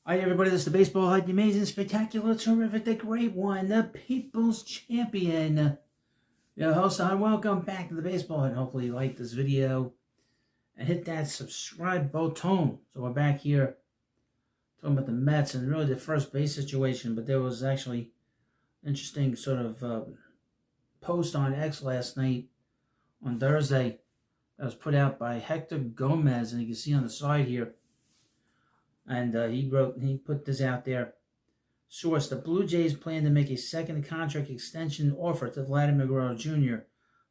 Hi everybody, this is the Baseball Hut, the amazing, spectacular, terrific, the great one, the People's Champion. Your host, welcome back to the Baseball Hut. Hopefully you like this video and hit that subscribe button. So we're back here talking about the Mets and really the first base situation, but there was actually an interesting sort of post on X last night on Thursday that was put out by Hector Gomez, and you can see on the side here. And he put this out there. Source: the Blue Jays plan to make a second contract extension offer to Vladimir Guerrero Jr.,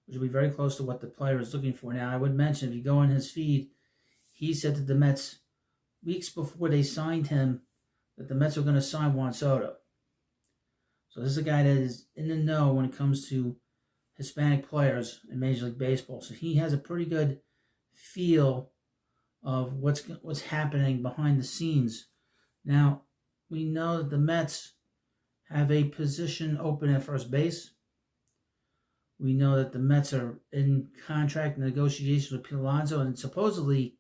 which will be very close to what the player is looking for. Now, I would mention, if you go in his feed, he said that the Mets, weeks before they signed him, that the Mets were going to sign Juan Soto. So this is a guy that is in the know when it comes to Hispanic players in Major League Baseball. So he has a pretty good feel of what's happening behind the scenes. Now, we know that the Mets have a position open at first base. We know that the Mets are in contract negotiations with Pete Alonso, and supposedly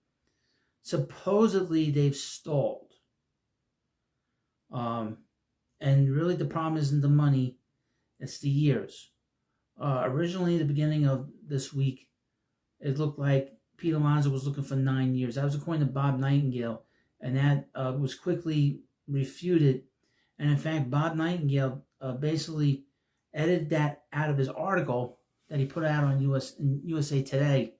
they've stalled. And really the problem isn't the money, it's the years. Originally, at the beginning of this week, it looked like Pete Alonso was looking for 9 years. That was according to Bob Nightingale, and that was quickly refuted. And in fact, Bob Nightingale basically edited that out of his article that he put out on USA Today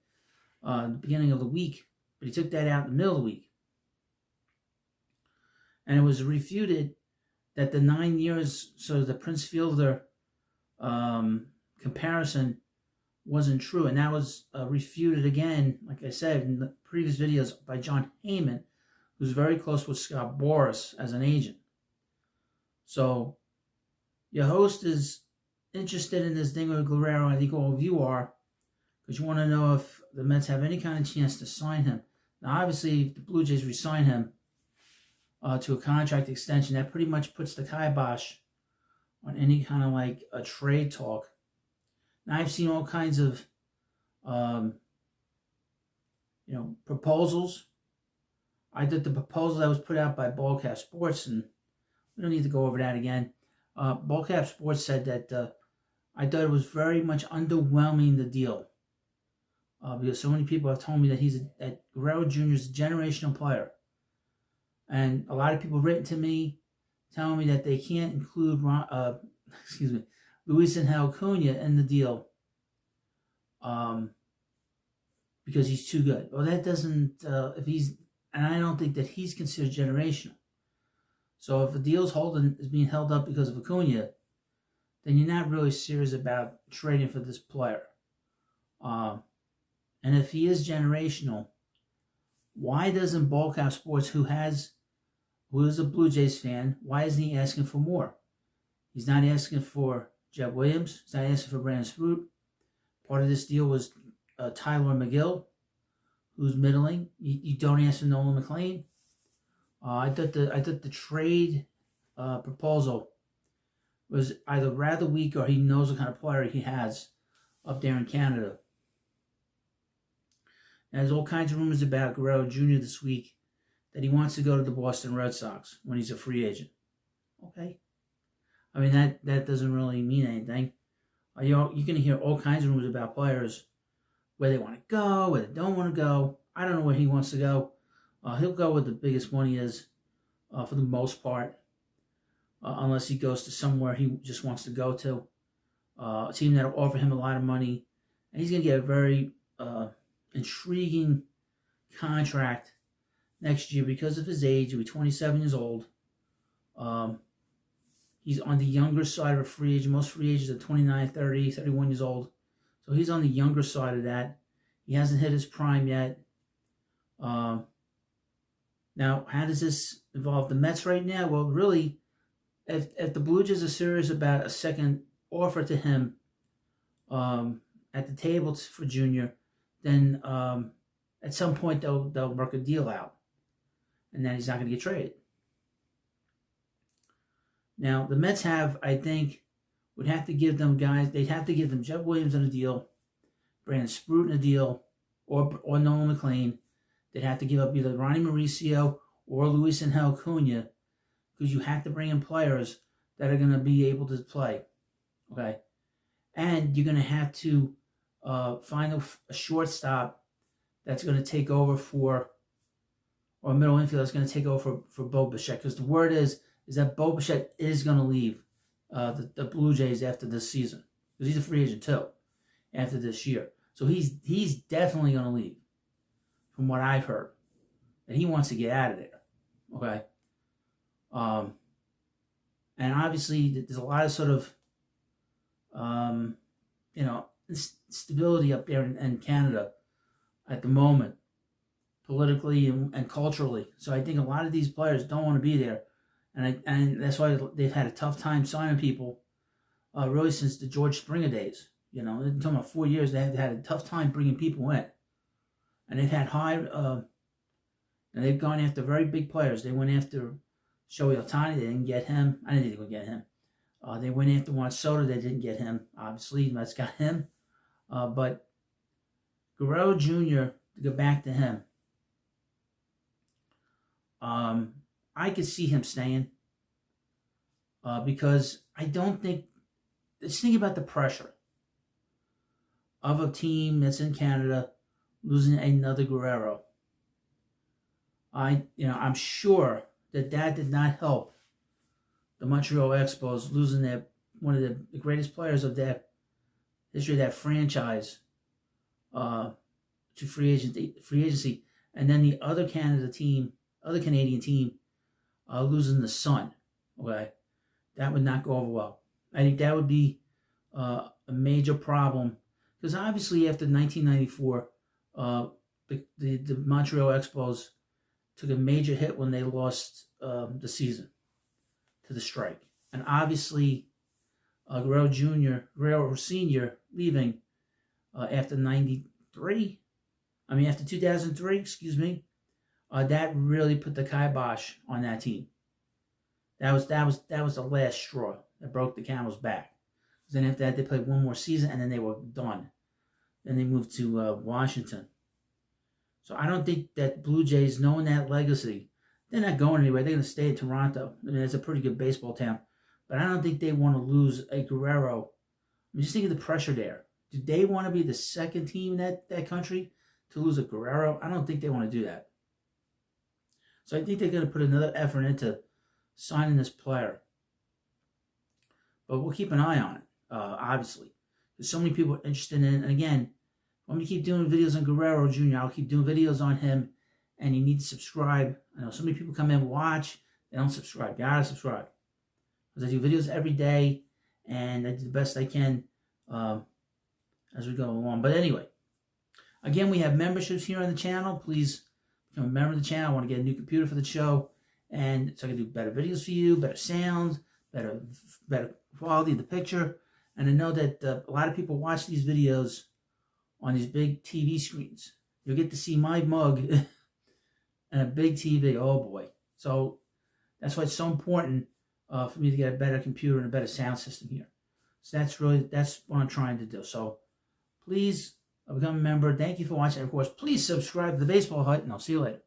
at the beginning of the week, but he took that out in the middle of the week. And it was refuted that the 9 years, so the Prince Fielder comparison wasn't true, and that was refuted again, like I said, in the previous videos by John Heyman, who's very close with Scott Boras as an agent. So your host is interested in this thing with Guerrero. I think all of you are, because you want to know if the Mets have any kind of chance to sign him. Now, obviously, if the Blue Jays re-sign him to a contract extension, that pretty much puts the kibosh on any kind of like a trade talk. Now, I've seen all kinds of, proposals. I did the proposal that was put out by Ballcap Sports, and we don't need to go over that again. Ballcap Sports said that I thought it was very much underwhelming, the deal, because so many people have told me that Guerrero Jr. is a generational player, and a lot of people have written to me telling me that they can't include Luis Angel Acuna in the deal because he's too good. Well, that doesn't, and I don't think that he's considered generational. So if the deal's is being held up because of Acuna, then you're not really serious about trading for this player. And if he is generational, why doesn't Ballcap Sports, who is a Blue Jays fan, why isn't he asking for more? He's not asking for Jeb Williams. He's not asking for Brandon Sprout. Part of this deal was Tyler McGill, who's middling. You don't ask for Nolan McLean. I thought the trade proposal was either rather weak, or he knows what kind of player he has up there in Canada. And there's all kinds of rumors about Guerrero Jr. this week that he wants to go to the Boston Red Sox when he's a free agent. Okay. I mean, that doesn't really mean anything. You're going to hear all kinds of rumors about players, where they want to go, where they don't want to go. I don't know where he wants to go. He'll go where the biggest money is, for the most part, unless he goes to somewhere he just wants to go to. A team that will offer him a lot of money. And he's going to get a very intriguing contract next year because of his age. He'll be 27 years old. He's on the younger side of a free agent. Most free agents are 29, 30, 31 years old. So he's on the younger side of that. He hasn't hit his prime yet. Now, how does this involve the Mets right now? Well, really, if the Blue Jays are serious about a second offer to him at the table for Junior, then at some point they'll work a deal out, and then he's not going to get traded. Now, the Mets would have to give them guys, they'd have to give them Jeb Williams on a deal, Brandon Sprout on a deal, or Nolan McLean. They'd have to give up either Ronnie Mauricio or Luis Angel Acuna because you have to bring in players that are going to be able to play. Okay? And you're going to have to find a shortstop that's going to take over for, or a middle infielder that's going to take over for Bo Bichette, because the word is that Bo Bichette is going to leave the Blue Jays after this season, because he's a free agent too after this year. So he's definitely going to leave, from what I've heard, that he wants to get out of there. Okay, and obviously there's a lot of sort of stability up there in Canada at the moment, politically and culturally. So I think a lot of these players don't want to be there, and that's why they've had a tough time signing people, really since the George Springer days. They're talking about 4 years. They've had a tough time bringing people in, and they've had and they've gone after very big players. They went after Shohei Ohtani. They didn't get him. I didn't think they would get him. They went after Juan Soto. They didn't get him. Obviously, that's got him. But Guerrero Jr., to go back to him, I could see him staying because I don't think. Let's think about the pressure of a team that's in Canada losing another Guerrero. I'm sure that did not help the Montreal Expos losing one of the greatest players of their history of that franchise to free agency, and then the other Canadian team losing the Sun. Okay, that would not go over well. I think that would be a major problem, because obviously after 1994, the Montreal Expos took a major hit when they lost the season to the strike, and obviously Guerrero Sr. leaving after 2003, excuse me, that really put the kibosh on that team. That was the last straw that broke the camel's back. Then after that, they played one more season, and then they were done. Then they moved to Washington. So I don't think that Blue Jays, knowing that legacy, they're not going anywhere. They're going to stay in Toronto. I mean, it's a pretty good baseball town. But I don't think they want to lose a Guerrero. I mean, just think of the pressure there. Do they want to be the second team in that country to lose a Guerrero? I don't think they want to do that. So I think they're going to put another effort into signing this player. But we'll keep an eye on it, obviously. There's so many people interested in it. And again, I'm going to keep doing videos on Guerrero Jr. I'll keep doing videos on him. And you need to subscribe. I know so many people come in and watch. They don't subscribe. You got to subscribe. Because I do videos every day. And I do the best I can as we go along. But anyway, again, we have memberships here on the channel. Please become a member of the channel. I want to get a new computer for the show. And so I can do better videos for you, better sound, better quality of the picture. And I know that a lot of people watch these videos on these big TV screens. You'll get to see my mug and a big TV. Oh boy. So that's why it's so important for me to get a better computer and a better sound system here. So that's what I'm trying to do. So please become a member. Thank you for watching. Of course, please subscribe to the Baseball Hut, and I'll see you later.